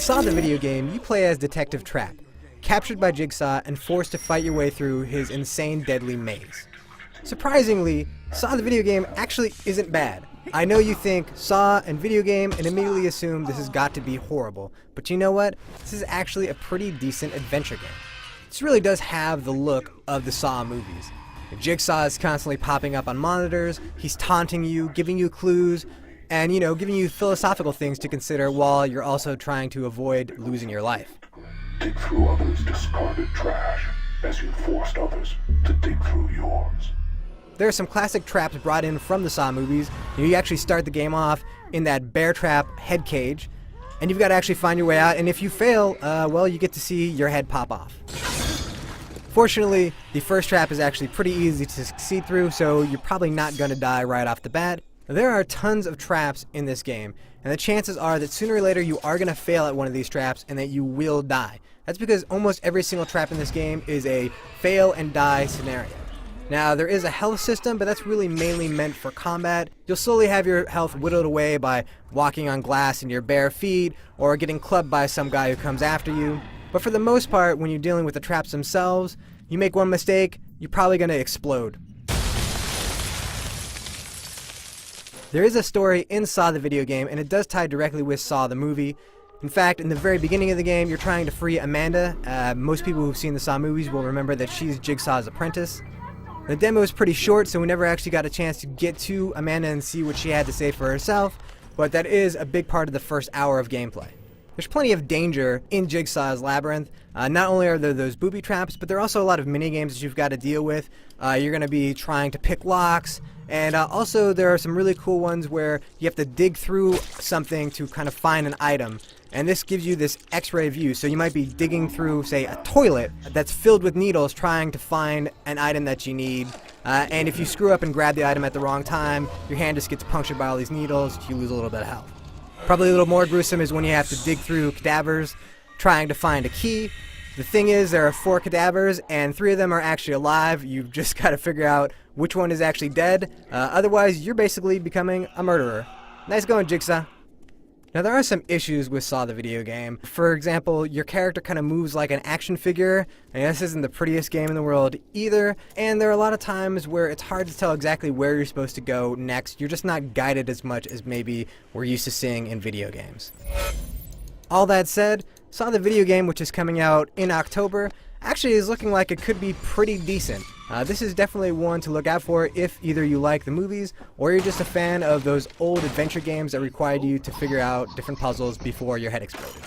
Saw the video game, you play as Detective Trapp, captured by Jigsaw and forced to fight your way through his insane, deadly maze. Surprisingly, Saw the video game actually isn't bad. I know you think Saw and video game and immediately assume this has got to be horrible, but you know what? This is actually a pretty decent adventure game. This really does have the look of the Saw movies. Jigsaw is constantly popping up on monitors, he's taunting you, giving you clues, and, giving you philosophical things to consider while you're also trying to avoid losing your life. Dig through others' discarded trash as you forced others to dig through yours. There are some classic traps brought in from the Saw movies. You actually start the game off in that bear trap head cage, and you've got to actually find your way out, and if you fail, well, you get to see your head pop off. Fortunately, the first trap is actually pretty easy to succeed through, so you're probably not going to die right off the bat. There are tons of traps in this game, and the chances are that sooner or later you are going to fail at one of these traps and that you will die. That's because almost every single trap in this game is a fail and die scenario. Now, there is a health system, but that's really mainly meant for combat. You'll slowly have your health whittled away by walking on glass in your bare feet or getting clubbed by some guy who comes after you. But for the most part, when you're dealing with the traps themselves, you make one mistake, you're probably going to explode. There is a story in Saw the video game, and it does tie directly with Saw the movie. In fact, in the very beginning of the game, you're trying to free Amanda. Most people who've seen the Saw movies will remember that she's Jigsaw's apprentice. The demo is pretty short, so we never actually got a chance to get to Amanda and see what she had to say for herself, but that is a big part of the first hour of gameplay. There's plenty of danger in Jigsaw's Labyrinth. Not only are there those booby traps, but there are also a lot of mini-games that you've got to deal with. You're going to be trying to pick locks, and also there are some really cool ones where you have to dig through something to kind of find an item. And this gives you this x-ray view, so you might be digging through, say, a toilet that's filled with needles trying to find an item that you need. And if you screw up and grab the item at the wrong time, your hand just gets punctured by all these needles, you lose a little bit of health. Probably a little more gruesome is when you have to dig through cadavers trying to find a key. The thing is, there are 4 cadavers, and 3 of them are actually alive. You've just got to figure out which one is actually dead. Otherwise, you're basically becoming a murderer. Nice going, Jigsaw. Now, there are some issues with Saw the video game. For example, your character kind of moves like an action figure, and this isn't the prettiest game in the world either, and there are a lot of times where it's hard to tell exactly where you're supposed to go next. You're just not guided as much as maybe we're used to seeing in video games. All that said, Saw the video game, which is coming out in October, actually is looking like it could be pretty decent. This is definitely one to look out for if either you like the movies or you're just a fan of those old adventure games that required you to figure out different puzzles before your head exploded.